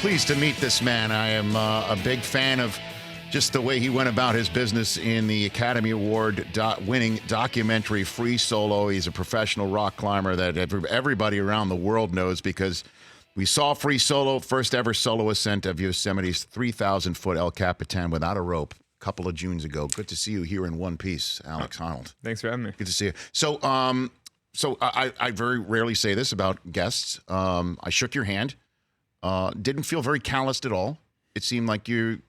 Pleased to meet this man. I am a big fan of just the way he went about his business in the Academy Award winning documentary Free Solo. He's a professional rock climber that everybody around the world knows because we saw Free Solo, first ever solo ascent of Yosemite's 3,000-foot El Capitan without a rope a couple of Junes ago. Good to see you here in one piece, Alex Honnold. Thanks for having me. Good to see you. So I very rarely say this about guests. I shook your hand. Didn't feel very calloused at all. It seemed like you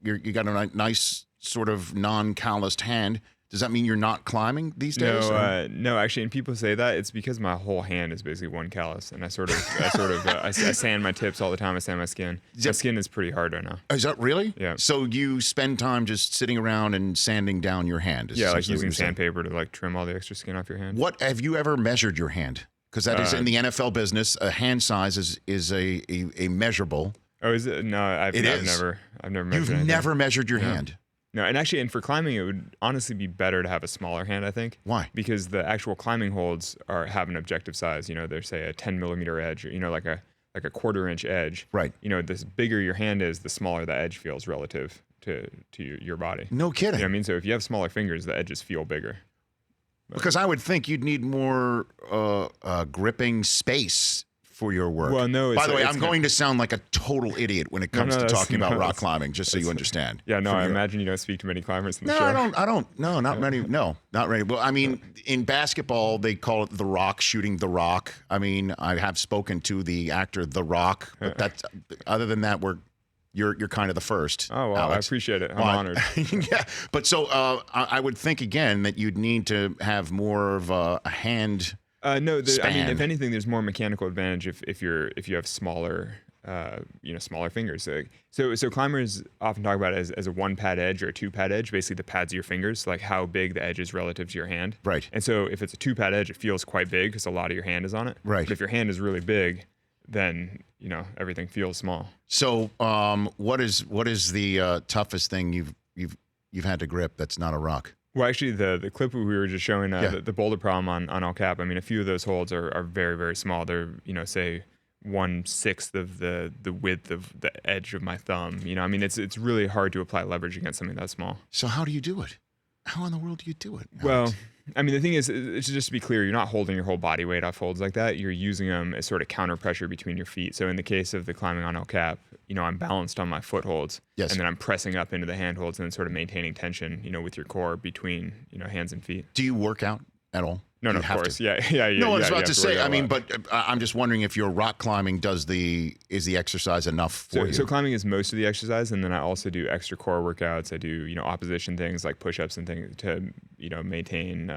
got a nice sort of non-calloused hand. Does that mean you're not climbing these days? No, actually, and people say that it's because my whole hand is basically one callus, and I sand my tips all the time. I sand my skin. My skin is pretty hard right now. Is that really? Yeah. So you spend time just sitting around and sanding down your hand? Yeah, like using sandpaper to like trim all the extra skin off your hand. What have you ever measured your hand? Because that is in the NFL business, a hand size is a measurable. Oh, is it? No, I've never measured. You've anything. never measured your hand. No, and for climbing, it would honestly be better to have a smaller hand, I think. Why? Because the actual climbing holds have an objective size. You know, they're say a 10 millimeter edge, or, you know, like a 1/4 inch edge. Right. You know, the bigger your hand is, the smaller the edge feels relative to your body. No kidding. You know what I mean? So if you have smaller fingers, the edges feel bigger. Because I would think you'd need more gripping space for your work. Well, no. By the way, I'm going to sound like a total idiot when it comes to talking about rock climbing, just so you understand. Yeah, no, I imagine you don't speak to many climbers in the show. I don't. No, not many. No, not many. Well, I mean, in basketball, they call it The Rock, shooting The Rock. I mean, I have spoken to the actor The Rock, but that's other than that, you're kind of the first. Oh, well, Alex. I appreciate it. I'm honored. Yeah, but so I would think again that you'd need to have more of a hand. No, span. I mean, if anything, there's more mechanical advantage if you have smaller, smaller fingers. So climbers often talk about it as a 1-pad edge or a 2-pad edge. Basically, the pads of your fingers, like how big the edge is relative to your hand. Right. And so if it's a 2-pad edge, it feels quite big because a lot of your hand is on it. Right. But if your hand is really big, then everything feels small. So, what is the toughest thing you've had to grip that's not a rock? Well, actually, the clip we were just showing, the boulder problem on El Cap, I mean, a few of those holds are very, very small. They're, say 1/6 of the width of the edge of my thumb. I mean, it's really hard to apply leverage against something that small. So how do you do it? How in the world do you do it, Alex? Well, I mean, the thing is, it's just to be clear, you're not holding your whole body weight off holds like that. You're using them as sort of counter pressure between your feet. So in the case of the climbing on El Cap, I'm balanced on my footholds. Yes. And then I'm pressing up into the handholds and then sort of maintaining tension, with your core between, hands and feet. Do you work out at all? No, of course. Yeah. No, I was about to say, I mean, but I'm just wondering if your rock climbing is the exercise enough for you? So climbing is most of the exercise, and then I also do extra core workouts. I do, opposition things like push-ups and things to, maintain,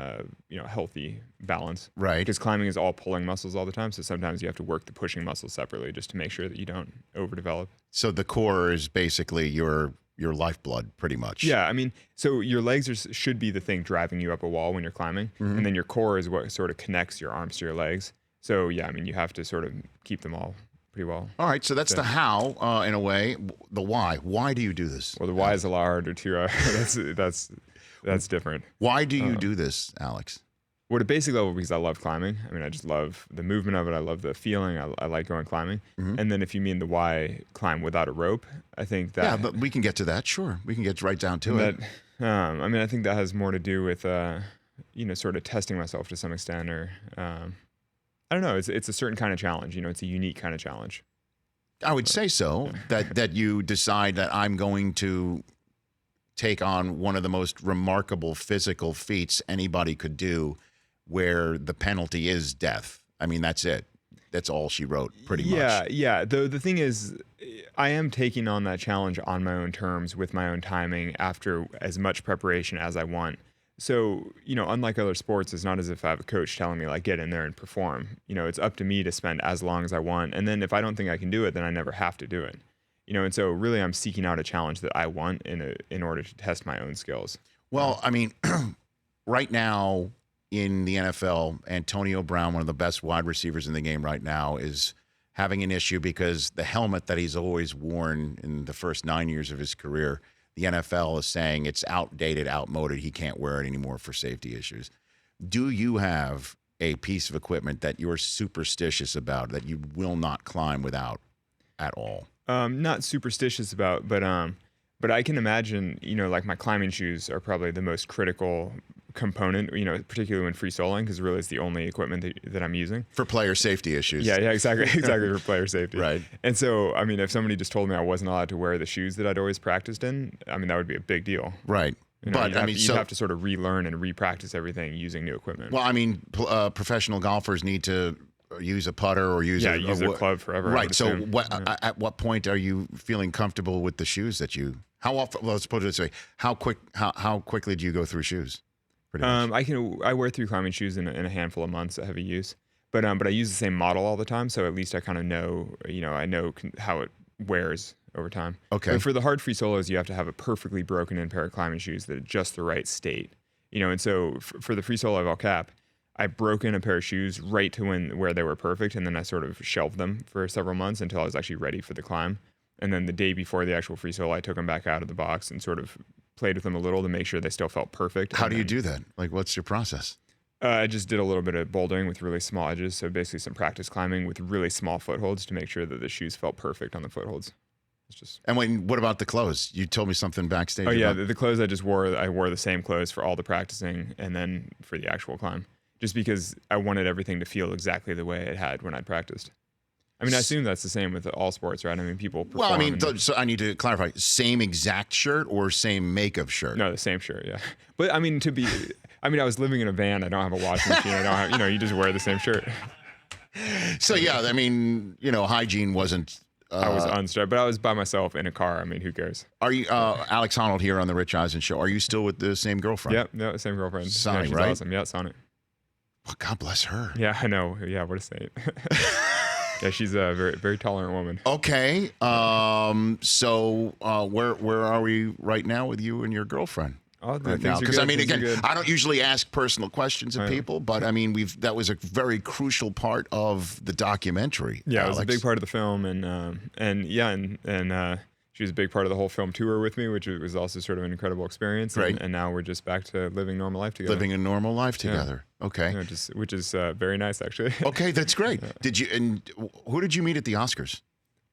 healthy balance. Right. Because climbing is all pulling muscles all the time, so sometimes you have to work the pushing muscles separately just to make sure that you don't overdevelop. So the core is basically your lifeblood, pretty much. Yeah, I mean, so your legs should be the thing driving you up a wall when you're climbing, and then your core is what sort of connects your arms to your legs. So yeah, I mean, you have to sort of keep them all pretty well. All right, so that's the how, in a way. The why. Why do you do this? Well, the why is a lot harder too. That's different. Why do you do this, Alex? Well, at a basic level, because I love climbing. I mean, I just love the movement of it. I love the feeling. I like going climbing. And then if you mean the why, climb without a rope, I think that... Yeah, but we can get to that, sure. We can get right down to it. I mean, I think that has more to do with, sort of testing myself to some extent, or... I don't know. It's a certain kind of challenge. It's a unique kind of challenge. I would say so, that you decide that I'm going to take on one of the most remarkable physical feats anybody could do, where the penalty is death. I mean, that's it. That's all she wrote, pretty much. Yeah. The thing is, I am taking on that challenge on my own terms with my own timing after as much preparation as I want. So, unlike other sports, it's not as if I have a coach telling me, like, get in there and perform. It's up to me to spend as long as I want. And then if I don't think I can do it, then I never have to do it. And so really I'm seeking out a challenge that I want in order to test my own skills. Well, I mean, right now in the NFL, Antonio Brown, one of the best wide receivers in the game right now, is having an issue because the helmet that he's always worn in the first 9 years of his career, the NFL is saying it's outdated, outmoded. He can't wear it anymore for safety issues. Do you have a piece of equipment that you're superstitious about that you will not climb without at all? Not superstitious about, but I can imagine, like my climbing shoes are probably the most critical component, particularly when free soloing, because really it's the only equipment that I'm using. For player safety issues. Yeah, exactly for player safety. Right. And so, I mean, if somebody just told me I wasn't allowed to wear the shoes that I'd always practiced in, I mean, that would be a big deal. Right. But you'd have to sort of relearn and repractice everything using new equipment. Well, I mean, professional golfers need to use a putter or use their club forever. Right. So, at what point are you feeling comfortable with the shoes that you? How often? Well, let's put it this way: how quickly do you go through shoes? Pretty much. I wear 3 climbing shoes in a handful of months of heavy use, but I use the same model all the time, so at least I kind of know, I know how it wears over time. Okay. But for the hard free solos, you have to have a perfectly broken in pair of climbing shoes that are just the right state, and so for the free solo of El Cap, I broke in a pair of shoes right to where they were perfect, and then I sort of shelved them for several months until I was actually ready for the climb. And then the day before the actual free solo, I took them back out of the box and sort of played with them a little to make sure they still felt perfect. How do you do that? Like, what's your process? I just did a little bit of bouldering with really small edges, so basically some practice climbing with really small footholds to make sure that the shoes felt perfect on the footholds. It's just. And what about the clothes? You told me something backstage. Oh yeah, the clothes I just wore. I wore the same clothes for all the practicing and then for the actual climb, just because I wanted everything to feel exactly the way it had when I'd practiced. I mean, I assume that's the same with all sports, right? I mean, people perform. Well, I mean, so I need to clarify: same exact shirt or same make of shirt? No, the same shirt, yeah. But I mean, I was living in a van. I don't have a washing machine. I don't have, you just wear the same shirt. So yeah, I mean, hygiene wasn't. I was unstressed, but I was by myself in a car. I mean, who cares? Are you Alex Honnold here on the Rich Eisen show? Are you still with the same girlfriend? Yep, no, same girlfriend. Sonny, she's right? Awesome. Yeah, Sonny. Well, God bless her. Yeah, I know. Yeah, what a saint. Yeah, she's a very, very tolerant woman. Okay. So where are we right now with you and your girlfriend? Oh, right now, because I mean, again, I don't usually ask personal questions of people, but I mean, that was a very crucial part of the documentary. Yeah, Alex. It was a big part of the film, and she was a big part of the whole film tour with me, which was also sort of an incredible experience. Right. And now we're just back to living normal life together. Living a normal life together. Yeah. Okay. Which is very nice, actually. Okay, that's great. Who did you meet at the Oscars?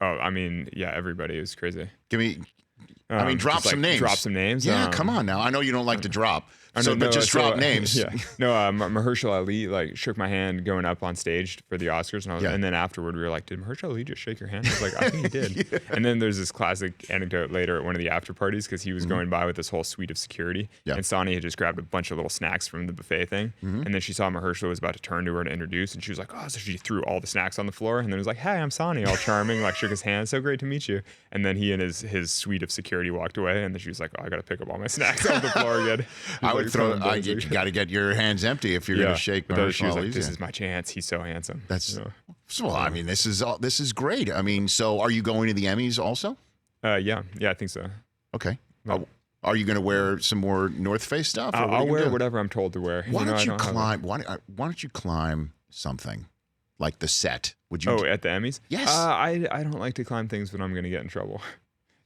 Oh, I mean, yeah, everybody. It was crazy. Drop some names. Drop some names. Yeah, come on now. I know you don't like to drop. Drop names. Yeah. No, Mahershala Ali shook my hand going up on stage for the Oscars, and then afterward we were like, "Did Mahershala Ali just shake your hand?" I was like, "I think he did." Yeah. And then there's this classic anecdote later at one of the after parties because he was going by with this whole suite of security, and Sonny had just grabbed a bunch of little snacks from the buffet thing, and then she saw Mahershala was about to turn to her to introduce, and she was like, "Oh!" So she threw all the snacks on the floor, and then was like, "Hi, I'm Sonny," all charming, shook his hand, "So great to meet you." And then he and his suite of security walked away, and then she was like, "Oh, I got to pick up all my snacks off the floor again." You got to get your hands empty if you're going to shake. But she was like, "This is my chance. He's so handsome." Well, I mean, this is great. I mean, so are you going to the Emmys also? Yeah, I think so. Okay. Are you going to wear some more North Face stuff? I'll wear whatever I'm told to wear. Why don't you climb? Why don't you climb something like the set? Would you? Oh, at the Emmys? Yes. I don't like to climb things when I'm going to get in trouble.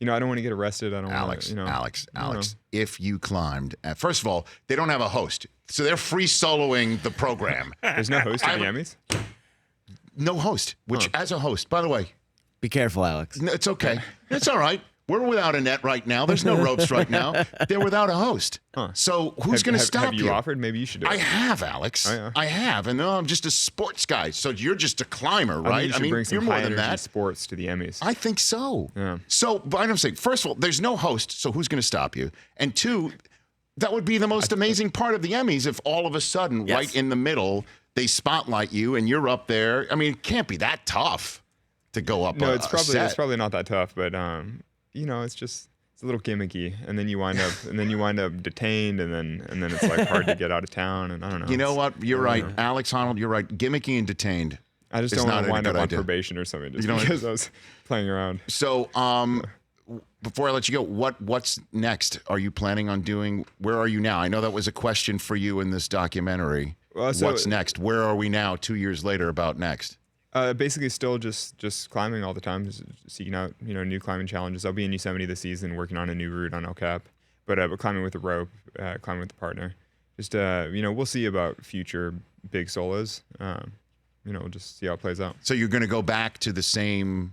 I don't want to get arrested. I don't want to, Alex, if you climbed, first of all, they don't have a host. So they're free soloing the program. There's no host at the Emmys? No host, as a host, by the way. Be careful, Alex. No, it's okay. It's all right. We're without a net right now. There's no ropes right now. They're without a host. Huh. So who's going to stop you? Have you offered? Maybe you should do it. I have, Alex. Oh, yeah. I have. And I'm just a sports guy. So you're just a climber, right? I mean, you're more than that. Sports to the Emmys. I think so. Yeah. So, but I'm saying, first of all, there's no host. So who's going to stop you? And two, that would be the most amazing part of the Emmys if all of a sudden, right in the middle, they spotlight you and you're up there. I mean, it can't be that tough to go up. No, it's probably not that tough, but it's a little gimmicky, and then you wind up detained, and then it's hard to get out of town, and I don't know. You know what? You're right, Alex Honnold. You're right. Gimmicky and detained. I just don't want to wind up on probation or something because I was playing around. So, before I let you go, what's next? Are you planning on doing? Where are you now? I know that was a question for you in this documentary. What's next? Where are we now? 2 years later, about next. Basically still just climbing all the time, just seeking out, new climbing challenges. I'll be in Yosemite this season working on a new route on El Cap, but climbing with a rope, climbing with a partner. Just, we'll see about future big solos. We'll just see how it plays out. So you're going to go back to the same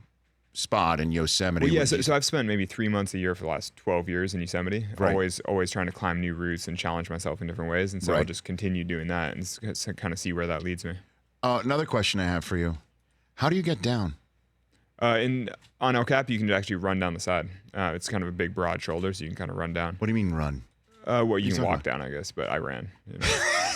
spot in Yosemite. Well, yeah, so I've spent maybe 3 months a year for the last 12 years in Yosemite, Right. always trying to climb new routes and challenge myself in different ways. And so I'll Right. just continue doing that and kind of see where that leads me. Another question I have for you. How do you get down? On El Cap, you can actually run down the side. It's kind of a big, broad shoulder, so you can kind of run down. What do you mean run? Well, you can walk down, I guess, but I ran.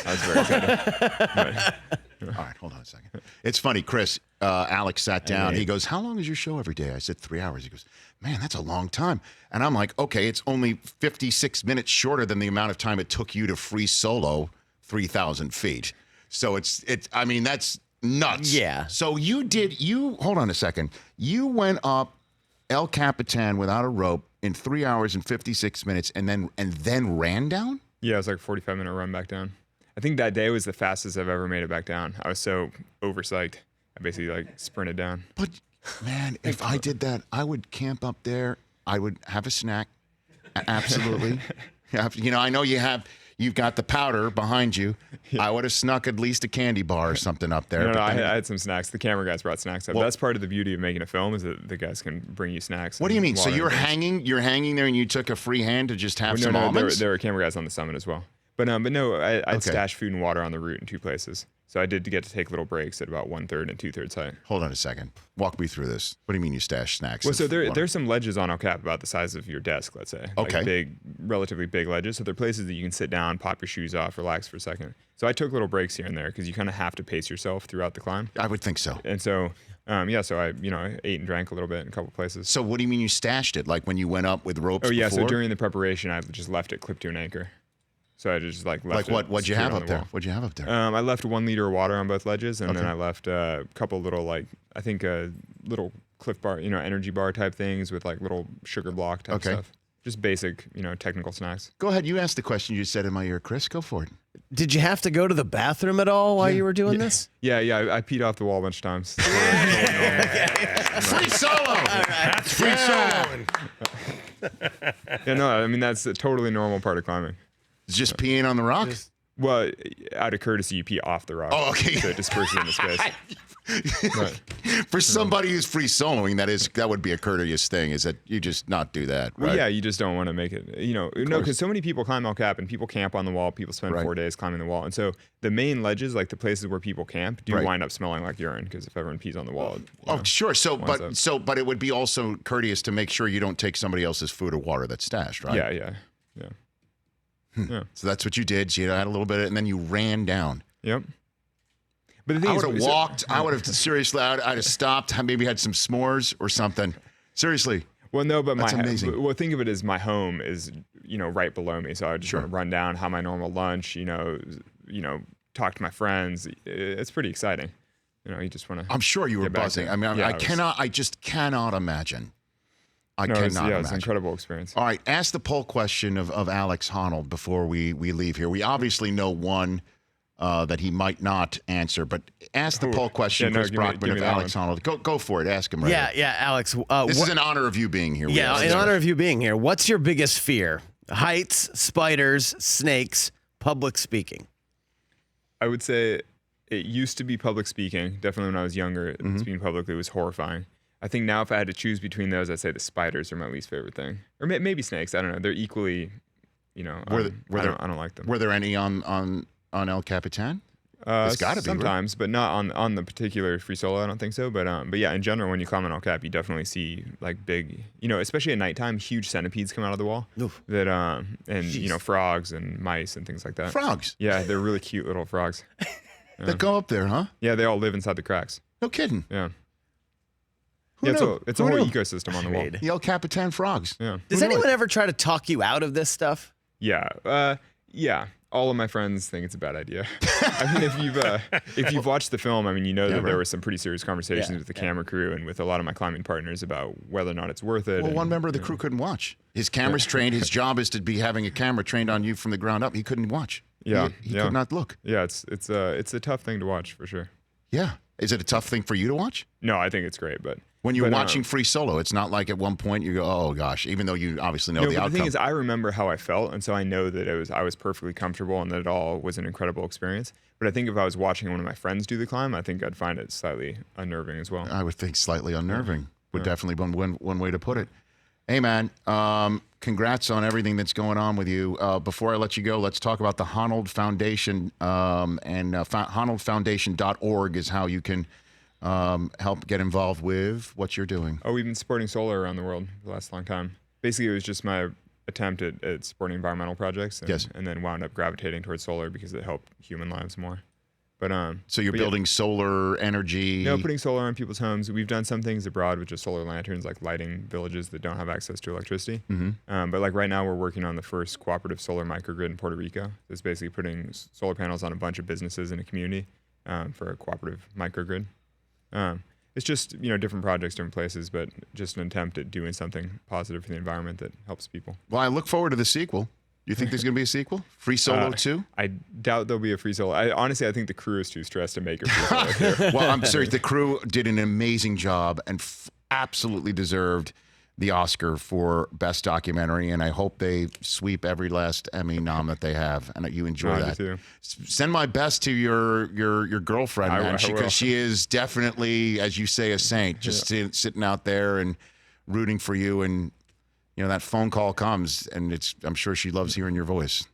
I was very excited. All right, hold on a second. It's funny, Chris. Alex sat down. He goes, "How long is your show every day?" I said, 3 hours. He goes, "Man, that's a long time." And I'm like, "Okay, it's only 56 minutes shorter than the amount of time it took you to free solo 3,000 feet." So it's. I mean, that's nuts. Yeah. So hold on a second. You went up El Capitan without a rope in 3 hours and 56 minutes, and then ran down. Yeah, it was like a 45-minute run back down. I think that day was the fastest I've ever made it back down. I was so overpsyched. I basically like sprinted down. But man, if I did that, I would camp up there. I would have a snack. Absolutely. I know you've got the powder behind you. Yeah. I would have snuck at least a candy bar or something up there. No, I had some snacks. The camera guys brought snacks up. Well, that's part of the beauty of making a film is that the guys can bring you snacks. What do you mean? So you're hanging there and you took a free hand to just have some almonds? There were camera guys on the summit as well. But no, I'd stashed food and water on the route in 2 places. So I did get to take little breaks at about 1/3 and 2/3 height. Hold on a second. Walk me through this. What do you mean you stash snacks? Well, so there's some ledges on El Cap about the size of your desk, let's say. Okay. Like relatively big ledges. So they're places that you can sit down, pop your shoes off, relax for a second. So I took little breaks here and there because you kind of have to pace yourself throughout the climb. I would think so. And so, so I ate and drank a little bit in a couple places. So what do you mean you stashed it? Like when you went up with ropes Oh, yeah. before? So during the preparation, I just left it clipped to an anchor. So I just left it. Like what'd you have up there? What'd you have up there? I left 1 liter of water on both ledges, and then I left a couple little little Cliff Bar, energy bar type things with like little sugar block type stuff. Just basic, technical snacks. Go ahead. You asked the question you said in my ear, Chris. Go for it. Did you have to go to the bathroom at all while you were doing this? Yeah. I peed off the wall a bunch of times. Free solo. That's free soloing. Yeah, no, I mean that's a totally normal part of climbing. It's just peeing on the rock? Well, out of courtesy, you pee off the rock. Oh, okay. So it disperses into space. Right. For somebody who's free soloing, that would be a courteous thing, is that you just not do that, right? Well, yeah, you just don't want to make it, because so many people climb El Cap and people camp on the wall. People spend 4 days climbing the wall. And so the main ledges, like the places where people camp, do wind up smelling like urine because if everyone pees on the wall. Sure. But it would be also courteous to make sure you don't take somebody else's food or water that's stashed, right? Yeah. Yeah. So that's what you did. So you had a little bit of it, and then you ran down. Yep. But the thing I would have walked. I would have seriously. I'd have stopped. Maybe had some s'mores or something. Seriously. Well, no, but that's amazing. Well, think of it as my home is right below me, so I would just want to run down, have my normal lunch, talk to my friends. It's pretty exciting. You just want to. I'm sure you were buzzing. I mean, I just cannot imagine. I cannot imagine. It's an incredible experience. All right, ask the poll question of Alex Honnold before we leave here. We obviously know one that he might not answer, but ask the poll question, Chris Brockman, of Alex Honnold. Go for it. Ask him right Yeah, yeah, Alex. This is in honor of you being here. Yeah, in honor of you being here. What's your biggest fear? Heights, spiders, snakes, public speaking? I would say it used to be public speaking. Definitely when I was younger, speaking publicly was horrifying. I think now if I had to choose between those, I'd say the spiders are my least favorite thing. Or maybe snakes. I don't know. They're equally, I don't like them. Were there any on El Capitan? It's got to be. Sometimes, but not on the particular free solo, I don't think so. But yeah, in general, when you climb on El Cap, you definitely see like big, especially at nighttime, huge centipedes come out of the wall. Oof. That and frogs and mice and things like that. Frogs? Yeah, they're really cute little frogs. That go up there, huh? Yeah, they all live inside the cracks. No kidding. Yeah. Who knew? It's a whole ecosystem on the wall. The El Capitan frogs. Yeah. Does anyone ever try to talk you out of this stuff? Yeah. Yeah. All of my friends think it's a bad idea. I mean, if you've watched the film, I mean, that there were some pretty serious conversations with the camera crew and with a lot of my climbing partners about whether or not it's worth it. Well, one member of the crew couldn't watch. His camera's trained. His job is to be having a camera trained on you from the ground up. He couldn't watch. Yeah. He could not look. Yeah, it's a tough thing to watch for sure. Yeah. Is it a tough thing for you to watch? No, I think it's great, but when you're watching free solo, it's not like at one point you go, "Oh gosh," even though you obviously know the outcome. The thing is, I remember how I felt, and so I know that I was perfectly comfortable and that it all was an incredible experience. But I think if I was watching one of my friends do the climb, I think I'd find it slightly unnerving as well. I would think slightly unnerving. would definitely be one way to put it. Hey, man, congrats on everything that's going on with you. Before I let you go, let's talk about the Honnold Foundation, and HonnoldFoundation.org is how you can help get involved with what you're doing. Oh, we've been supporting solar around the world for the last long time. Basically, it was just my attempt at supporting environmental projects, and, Yes. and then wound up gravitating towards solar because it helped human lives more. But So you're building solar energy. No, putting solar on people's homes. We've done some things abroad with just solar lanterns, like lighting villages that don't have access to electricity. But like right now, we're working on the first cooperative solar microgrid in Puerto Rico. It's basically putting solar panels on a bunch of businesses in a community for a cooperative microgrid. It's just, different projects, different places, but just an attempt at doing something positive for the environment that helps people. Well, I look forward to the sequel. You think there's going to be a sequel? Free Solo 2? I doubt there'll be a free solo. Honestly, I think the crew is too stressed to make a free solo too. Well, I'm serious. The crew did an amazing job and absolutely deserved the Oscar for Best Documentary, and I hope they sweep every last Emmy nom that they have, and you enjoy I do that. too. Send my best to your girlfriend, I man, will. because she is definitely, as you say, a saint, just sitting out there and rooting for you, and that phone call comes, and I'm sure she loves hearing your voice.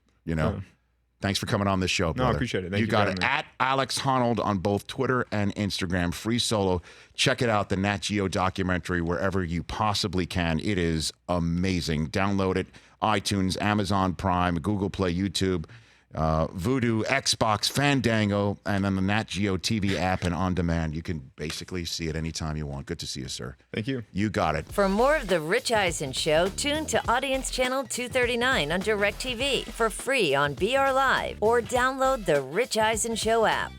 Thanks for coming on this show, brother. I appreciate it. Thank you got for it. having me. At Alex Honnold on both Twitter and Instagram. Free Solo. Check it out, the Nat Geo documentary, wherever you possibly can. It is amazing. Download it. iTunes, Amazon Prime, Google Play, YouTube, Vudu, Xbox, Fandango, and then the Nat Geo TV app and on demand. You can basically see it anytime you want. Good to see you, sir. Thank you. You got it. For more of The Rich Eisen Show, tune to Audience Channel 239 on DirecTV for free on BR Live or download the Rich Eisen Show app.